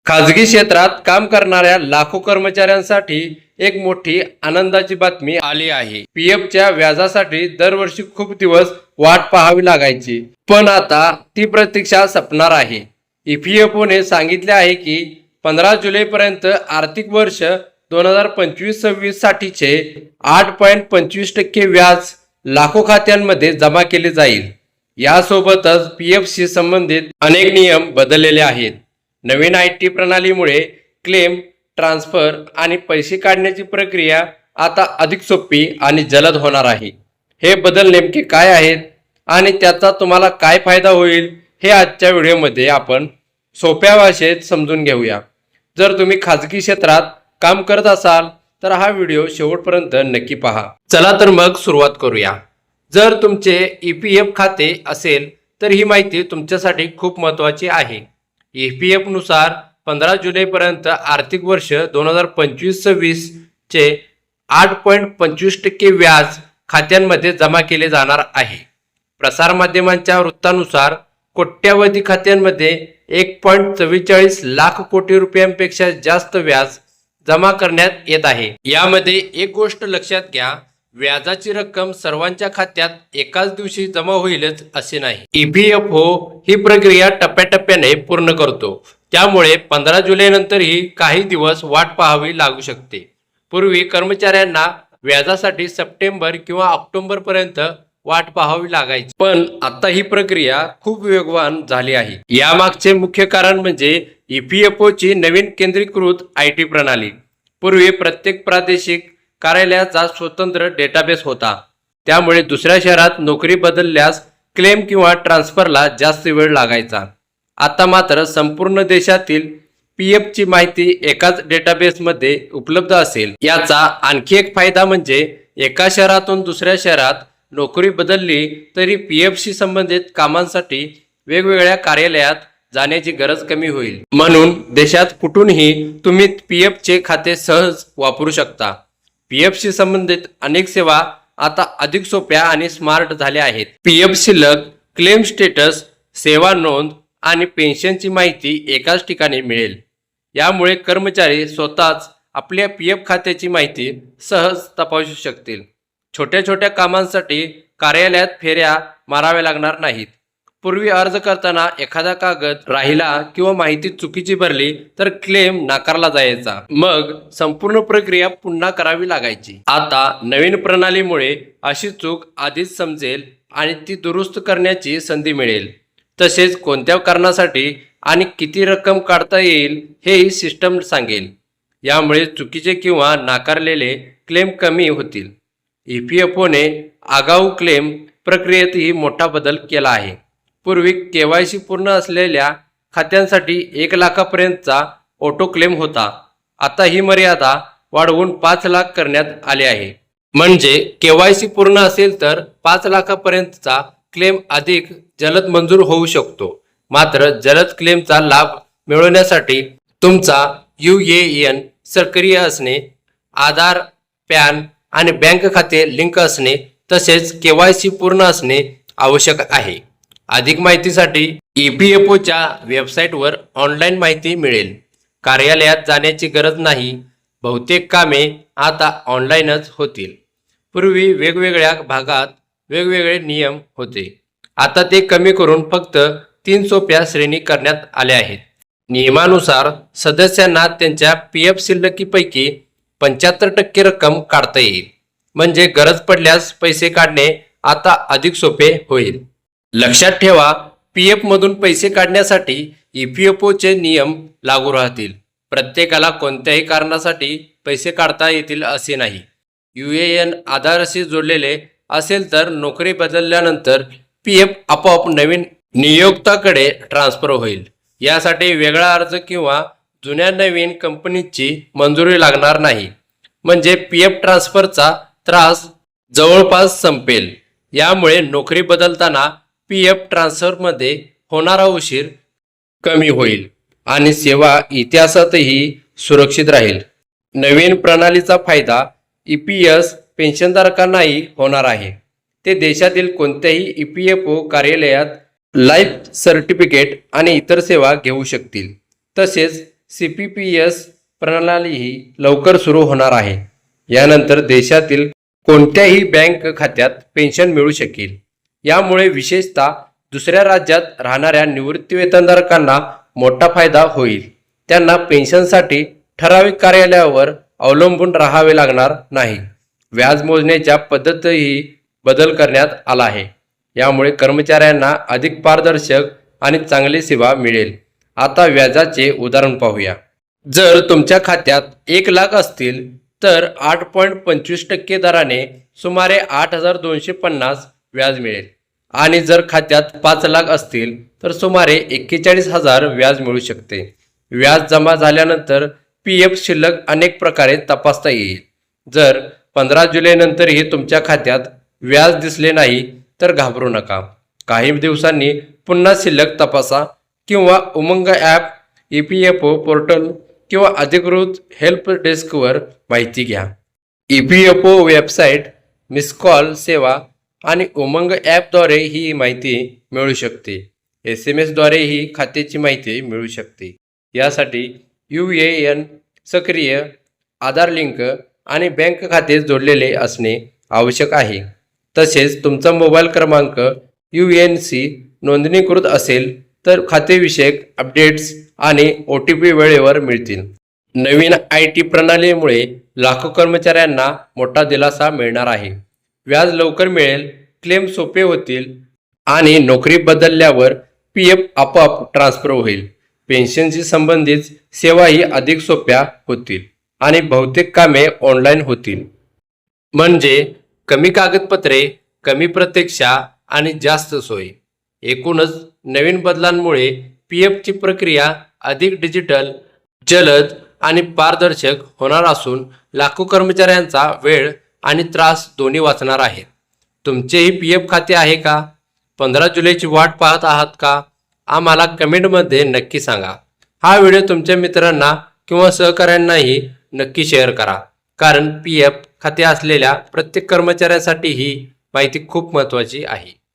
खाजगी क्षेत्रात काम करणाऱ्या लाखो कर्मचाऱ्यांसाठी एक मोठी आनंदाची बातमी आली आहे। पीएफच्या व्याजासाठी दरवर्षी खूप दिवस वाट पाहावी लागायची, पण आता ती प्रतीक्षा संपणार आहे। ईपीएफओने सांगितले आहे की 15 जुलैपर्यंत आर्थिक वर्ष 2025-26 साठीचे 8.25% व्याज लाखो खात्यांमध्ये जमा केले जाईल। यासोबतच पीएफशी संबंधित अनेक नियम बदललेले आहेत। नवीन आयटी प्रणालीमुळे क्लेम, ट्रान्सफर आणि पैसे काढण्याची प्रक्रिया आता अधिक सोपी आणि जलद होणार आहे। हे बदल नेमके काय आहेत आणि त्याचा तुम्हाला काय फायदा होईल हे आजच्या व्हिडिओमध्ये आपण सोप्या भाषेत समजून घेऊया। जर तुम्ही खाजगी क्षेत्रात काम करत असाल तर हा व्हिडिओ शेवटपर्यंत नक्की पहा। चला तर मग सुरुवात करूया। जर तुमचे ईपीएफ खाते असेल तर ही माहिती तुमच्यासाठी खूप महत्त्वाची आहे। ईपीएफ नुसार 15 जुलैपर्यंत आर्थिक वर्ष 2025-26 चे 8.25% व्याज खात्यांमध्ये जमा केले जाणार आहे। प्रसारमाध्यमांच्या वृत्तानुसार कोट्यावधी खात्यांमध्ये 1.44 लाख कोटी रुपयांपेक्षा जास्त व्याज जमा करण्यात येत आहे। यामध्ये एक गोष्ट लक्षात घ्या, व्याजाची रक्कम सर्वांच्या खात्यात एकाच दिवशी जमा होईलच असे नाही। ईपीएफओ ही प्रक्रिया टप्प्याटप्प्याने पूर्ण करतो, त्यामुळे 15 जुलै नंतरही काही दिवस वाट पाहावी लागू शकते। पूर्वी कर्मचाऱ्यांना व्याजासाठी सप्टेंबर किंवा ऑक्टोबर पर्यंत वाट पाहावी लागायची, पण आता ही प्रक्रिया खूप वेगवान झाली आहे। यामागचे मुख्य कारण म्हणजे ईपीएफओची नवीन केंद्रीकृत आयटी प्रणाली। पूर्वी प्रत्येक प्रादेशिक कार्यालयाचा स्वतंत्र डेटाबेस होता, त्यामुळे दुसऱ्या शहरात नोकरी बदलल्यास क्लेम किंवा ट्रान्सफरला जास्त वेळ लागायचा। आता मात्र संपूर्ण देशातील पीएफची माहिती एकाच डेटाबेसमध्ये उपलब्ध असेल। याचा आणखी एक फायदा म्हणजे एका शहरातून दुसऱ्या शहरात नोकरी बदलली तरी पीएफशी संबंधित कामांसाठी वेगवेगळ्या कार्यालयात जाण्याची गरज कमी होईल। म्हणून देशात कुठूनही तुम्ही पीएफचे खाते सहज वापरू शकता। पीएफशी संबंधित अनेक सेवा आता अधिक सोप्या आणि स्मार्ट झाल्या आहेत। पीएफ शिल्लक, क्लेम स्टेटस, सेवा नोंद आणि पेन्शनची माहिती एकाच ठिकाणी मिळेल। यामुळे कर्मचारी स्वतःच आपल्या पीएफ खात्याची माहिती सहज तपासू शकतील। छोट्या छोट्या कामांसाठी कार्यालयात फेऱ्या माराव्या लागणार नाहीत। पूर्वी अर्ज करताना एखादा कागद राहिला किंवा माहिती चुकीची भरली तर क्लेम नाकारला जायचा, मग संपूर्ण प्रक्रिया पुन्हा करावी लागायची। आता नवीन प्रणालीमुळे अशी चूक आधीच समजेल आणि ती दुरुस्त करण्याची संधी मिळेल। तसेच कोणत्या कारणासाठी आणि किती रक्कम काढता येईल हेही सिस्टम सांगेल। यामुळे चुकीचे किंवा नाकारलेले क्लेम कमी होतील। ईपीएफओने आगाऊ क्लेम प्रक्रियेतही मोठा बदल केला आहे। पूर्वी केवायसी पूर्ण असलेल्या खात्यांसाठी 1 लाखापर्यंतचा ऑटो क्लेम होता, आता ही मर्यादा वाढवून 5 लाख करण्यात आले आहे। म्हणजे केवायसी पूर्ण असेल तर 5 लाखापर्यंतचा क्लेम अधिक जलद मंजूर होऊ शकतो। मात्र जलद क्लेमचा लाभ मिळवण्यासाठी तुमचा यूएएन सक्रिय असणे, आधार, पॅन आणि बँक खाते लिंक असणे तसेच केवायसी पूर्ण असणे आवश्यक आहे। अधिक माहितीसाठी ईपीएफओच्या वेबसाईटवर ऑनलाईन माहिती मिळेल। कार्यालयात जाण्याची गरज नाही, बहुतेक कामे आता ऑनलाईनच होतील। पूर्वी वेगवेगळ्या भागात वेगवेगळे नियम होते, आता ते कमी करून फक्त 3 सोप्या श्रेणी करण्यात आल्या आहेत। नियमानुसार सदस्यांना त्यांच्या पीएफ शिल्लकीपैकी 75% रक्कम काढता येईल, म्हणजे गरज पडल्यास पैसे काढणे आता अधिक सोपे होईल। लक्षात ठेवा, पीएफ मधून पैसे काढण्यासाठी ईपीएफओचे नियम लागू राहतील। प्रत्येकाला कोणत्याही कारणासाठी पैसे काढता येतील असे नाही। यूएएन आधारशी जोडलेले असेल तर नोकरी बदलल्यानंतर पीएफ आपोआप नवीन नियोक्ताकडे ट्रान्सफर होईल। यासाठी वेगळा अर्ज किंवा जुन्या नवीन कंपनीची मंजुरी लागणार नाही, म्हणजे पीएफ ट्रान्सफरचा त्रास जवळपास संपेल। यामुळे नोकरी बदलताना पीएफ ट्रान्सफरमध्ये होणारा उशीर कमी होईल आणि सेवा इतिहासातही सुरक्षित राहील। नवीन प्रणालीचा फायदा ईपीएस पेन्शनधारकांनाही होणार आहे। ते देशातील कोणत्याही ईपीएफओ कार्यालयात लाईफ सर्टिफिकेट आणि इतर सेवा घेऊ शकतील। तसेच CPPS प्रणालीही लवकर सुरू होणार आहे. यानंतर देशातील कोणत्याही बँक खात्यात पेन्शन मिळू शकेल. यामुळे विशेषतः दुसऱ्या राज्यात राहणाऱ्या निवृत्तीवेतनधारकांना मोठा फायदा होईल. त्यांना पेन्शनसाठी ठराविक कार्यालयावर अवलंबून राहावे लागणार नाही. व्याज मोजण्याच्या पद्धतीही बदल करण्यात आला आहे. यामुळे कर्मचाऱ्यांना अधिक पारदर्शक आणि चांगली सेवा मिळेल. आता व्याजाचे उदाहरण पाहूया. जर तुमच्या खात्यात 1 लाख असतील तर 8.25% दराने सुमारे 8,250 व्याज मिळेल. आणि जर खात्यात 5 लाख असतील तर सुमारे 41,000 व्याज मिळू शकते. व्याज जमा झाल्यानंतर PF शिल्लक अनेक प्रकारे तपासता येईल. जर 15 जुलैनंतरही तुमच्या खात्यात व्याज दिसले नाही तर घाबरू नका. काही दिवसांनी पुन्हा शिल्लक तपासा किंवा उमंग ॲप, EPFO पोर्टल किंवा अधिकृत हेल्प डेस्कवर माहिती घ्या. EPFO वेबसाईट, मिस कॉल सेवा आणि उमंग ॲपद्वारे ही माहिती मिळू शकते. SMS द्वारेही खात्याची माहिती मिळू शकते. यासाठी UAN सक्रिय, आधार लिंक आणि बँक खाते जोडलेले असणे आवश्यक आहे. तसेच तुमचा मोबाईल क्रमांक UNC नोंदणीकृत असेल तर खातेविषयक अपडेट्स आणि OTP वेळेवर मिळतील. नवीन IT प्रणालीमुळे लाखो कर्मचाऱ्यांना मोठा दिलासा मिळणार आहे. व्याज लवकर मिळेल, क्लेम सोपे होतील आणि नोकरी बदलल्यावर PF आपोआप ट्रान्सफर होईल. पेन्शनशी संबंधित सेवाही अधिक सोप्या होतील आणि बहुतेक कामे ऑनलाईन होतील. म्हणजे कमी कागदपत्रे, कमी प्रतीक्षा आणि जास्त सोयी. एकूणच नवीन बदलांमुळे PFची प्रक्रिया अधिक डिजिटल, जलद आणि पारदर्शक होणार असून लाखो कर्मचाऱ्यांचा वेळ आणि त्रास दोन्ही वाचणार आहेत. तुमचेही PF खाते आहे का? 15 जुलैची वाट पाहत आहात का? आम्हाला कमेंटमध्ये नक्की सांगा. हा व्हिडिओ तुमच्या मित्रांना किंवा सहकाऱ्यांनाही नक्की शेअर करा. कारण PF खाते असलेल्या प्रत्येक कर्मचाऱ्यासाठी ही माहिती खूप महत्त्वाची आहे.